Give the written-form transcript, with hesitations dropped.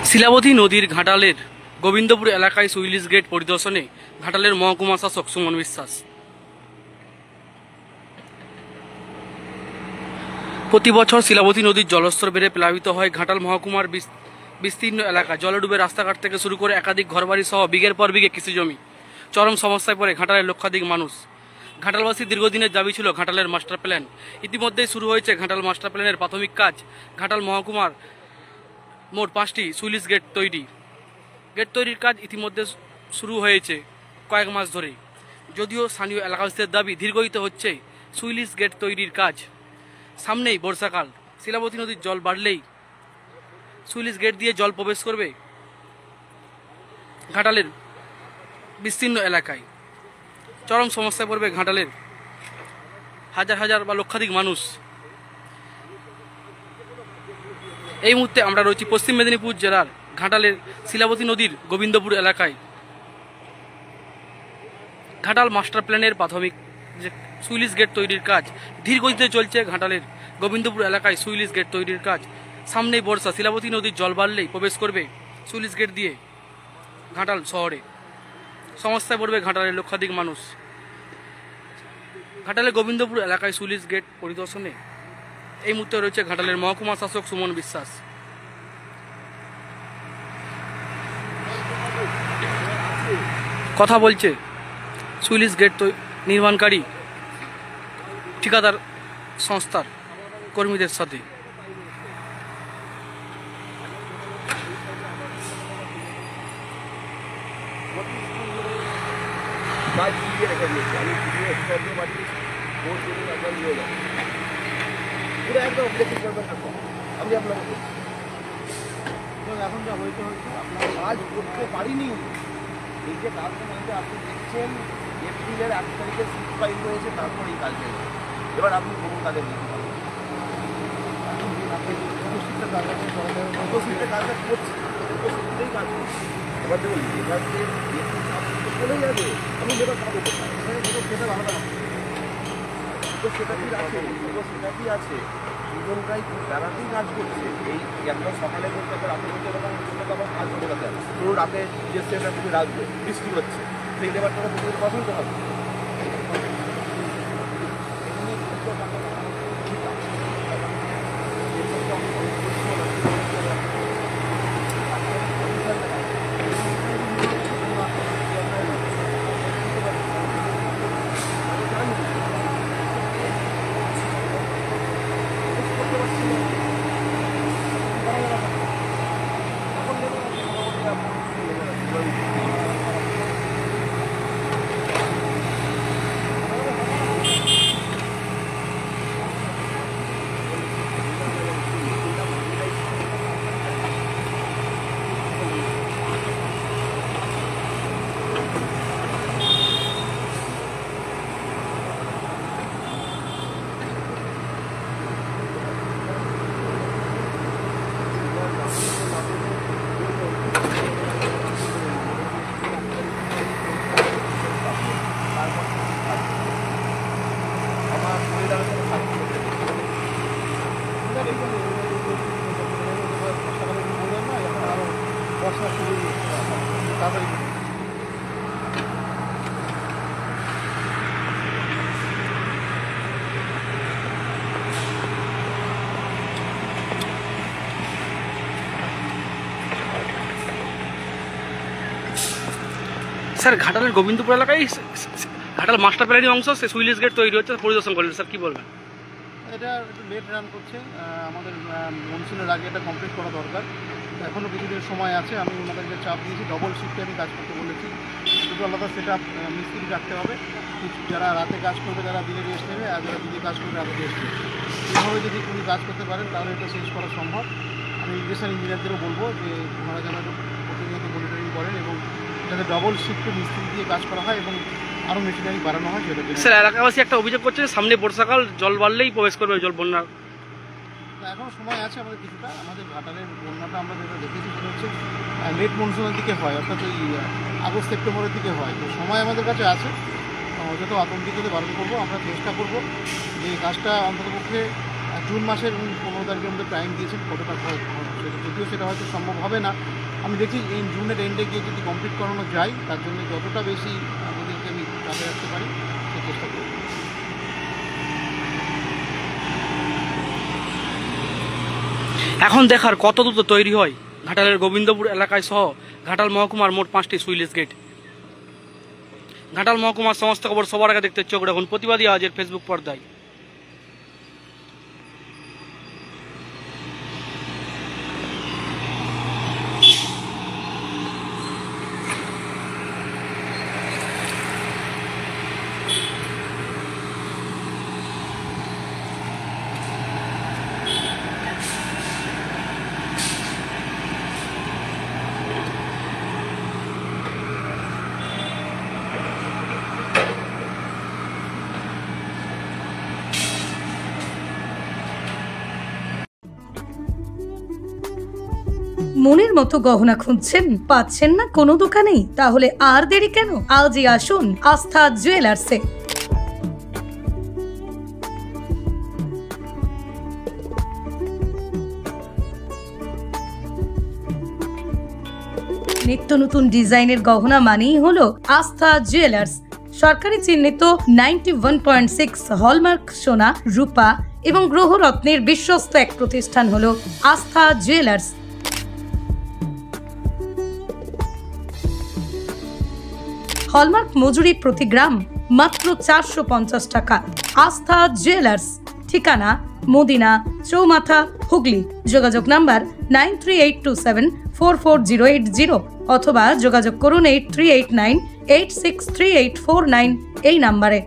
শিলাবতী নদীর ঘাটালের গোবিন্দপুর এলাকায় সুইলিশ গেট পরিদর্শনে ঘাটালের মহকুমা শাসক সুমন বিশ্বাস। প্রতি বছর শিলাবতী নদীর জলস্তর বেড়ে প্লাবিত হয় ঘাটাল মহকুমার বিস্তীর্ণ এলাকা। জলে ডুবে রাস্তাঘাট থেকে শুরু করে একাধিক ঘরবাড়ি সহ বিঘের পর বিঘে কৃষিজমি। চরম সমস্যায় পড়ে ঘাটালের লক্ষাধিক মানুষ। ঘাটালবাসী দীর্ঘদিনের দাবি ছিল ঘাটালের মাস্টার প্ল্যান। ইতিমধ্যেই শুরু হয়েছে ঘাটাল মাস্টার প্ল্যানের প্রাথমিক কাজ। ঘাটাল মহকুমার মোট 5টি সুইলিশ গেট তৈরি। গেট তৈরির কাজ ইতিমধ্যে শুরু হয়েছে কয়েক মাস ধরে। যদিও স্থানীয় এলাকাবাসীদের দাবি দীর্ঘায়িত হচ্ছে সুইলিশ গেট তৈরির কাজ। সামনেই বর্ষাকাল, শিলাবতী নদীর জল বাড়লেই সুইলিশ গেট দিয়ে জল প্রবেশ করবে ঘাটালের বিস্তীর্ণ এলাকায়। চরম সমস্যায় পড়বে ঘাটালের হাজার হাজার বা লক্ষাধিক মানুষ। এই মুহূর্তে আমরা রয়েছি পশ্চিম মেদিনীপুর জেলার ঘাটালের শিলাবতী নদীর গোবিন্দপুর এলাকায়। ঘাটাল মাস্টার প্ল্যানের প্রাথমিক যে সুইলিশ গেট তৈরির কাজ ধীরগতিতে চলছে। ঘাটালের গোবিন্দপুর এলাকায় সুইলিশ গেট তৈরির কাজ। সামনেই বর্ষা, শিলাবতী নদীর জল বাড়লেই প্রবেশ করবে সুইলিশ গেট দিয়ে ঘাটাল শহরে। সমস্যায় পড়বে ঘাটালের লক্ষাধিক মানুষ। ঘাটালের গোবিন্দপুর এলাকায় সুইলিশ গেট পরিদর্শনে এই মুহূর্তে রয়েছে ঘাটালের মহকুমা শাসক সুমন বিশ্বাস। কথা বলছে সুইলিশ গেট নির্মাণকারী ঠিকাদার সংস্থার কর্মীদের সাথে। এখন যা হয়েছে আপনার কাজ করতে পারিনি। এই যে কাজটা হয়েছে আপনি দেখছেন এপ্রিলের 8 তারিখে সিট ফাইল হয়েছে, তারপর এই কাজ হয়েছে। এবার আপনি কোন কাজে নিতে পারেন? উপস্থিতটা কাজটা করছে, উপস্থিতটাই কাজ করছে। এবার দেখুন লেবারকে চলে যাবে, আমি লেবার পাবো কোথায়? সেটা ভালো না, তো সেটা কি আছে, সেটা কি আছে দুজনটাই বেড়াতেই কাজ করছে। এই একদম সকালে করতে হবে, রাতে করতে এরকম আবার কাজ করে রাখতে হবে। পুরো রাতে যে সেটা তুমি রাখবে, বৃষ্টি হচ্ছে, সেই লেবারটাকে প্রচুর পছন্দ হবে। স্যার, ঘাটালের গোবিন্দপুর এলাকায় ঘাটাল মাস্টার প্ল্যানের অংশ সে সুইলিশ গেট তৈরি হচ্ছে, পরিদর্শন করলেন, স্যার কি বলবেন? এটা একটু লেট রান করছে, আমাদের মনসুনের আগে এটা কমপ্লিট করা দরকার। এখনও কিছুদিন সময় আছে। আমি ওনাদেরকে চাপ দিয়েছি, ডবল শিফটে আমি কাজ করতে বলেছি। দুটো আলাদা সেট আপ মিস্ত্রি রাখতে হবে। যারা রাতে কাজ করবে তারা দিনে রেস্ট নেবে, আর যারা দিনে কাজ করবে রাতে রেস্ট নেবে। এইভাবে যদি উনি কাজ করতে পারেন তাহলে এটা শেষ করা সম্ভব। আমি ইরিগেশন ইঞ্জিনিয়ারদেরও বলবো যে ওনারা যেন প্রতিনিয়ত মনিটরিং করেন এবং যাতে ডবল শিফটে মিস্ত্রি দিয়ে কাজ করা হয় এবং আরও মেশিনারি বাড়ানো হয় সেটা। স্যার, এলাকাবাসী একটা অভিযোগ করছে সামনে বর্ষাকাল, জল বাড়লেই প্রবেশ করবে জল বন্যা। এখনও সময় আছে আমাদের কিছুটা। আমাদের ঘাটালের বন্যাটা আমরা যেটা দেখেছি সেটা হচ্ছে লেট মনসুনের দিকে হয়, অর্থাৎ ওই আগস্ট সেপ্টেম্বরের দিকে হয়। তো সময় আমাদের কাছে আছে, যত আতঙ্কিত বারণ করবো। আমরা চেষ্টা করবো যে কাজটা অন্ততপক্ষে জুন মাসের 15 তারিখের মধ্যে টাইম দিয়েছেন, কতটা যদিও সেটা হয়তো সম্ভব হবে না। আমি দেখি এই জুনের এন্ডে গিয়ে যদি কমপ্লিট করানো যায়, তার জন্য যতটা বেশি আমাদেরকে আমি চাপে রাখতে পারি সেই চেষ্টা করব। এখন দেখার কত দ্রুত তৈরি হয় ঘাটালের গোবিন্দপুর এলাকায় সহ ঘাটাল মহকুমার মোট 5টি সুইলেজ গেট। ঘাটাল মহকুমার সমস্ত খবর সবার আগে দেখতে চোখ রাখুন প্রতিবাদী আজের ফেসবুক পর্দায়। মনের মতো গহনা খুঁজছেন, পাচ্ছেন না কোনো দোকানেই? তাহলে আর দেরি কেন, আজই আসুন আস্থা জুয়েলার্সে। নিত্য নতুন ডিজাইনের গহনা মানেই হলো আস্থা জুয়েলার্স। সরকারি চিহ্নিত 91.6 হলমার্ক সোনা, রূপা এবং গ্রহরত্নের বিশ্বস্ত এক প্রতিষ্ঠান হলো আস্থা জুয়েলার্স। হলমার্ক মজুরি প্রতি গ্রাম মাত্র 450 টাকা। আস্থা জুয়েলার্স, ঠিকানা মদিনা চৌমাথা, হুগলি। যোগাযোগ নাম্বার 9382744080 অথবা যোগাযোগ করুন 8389863849 এই নাম্বারে।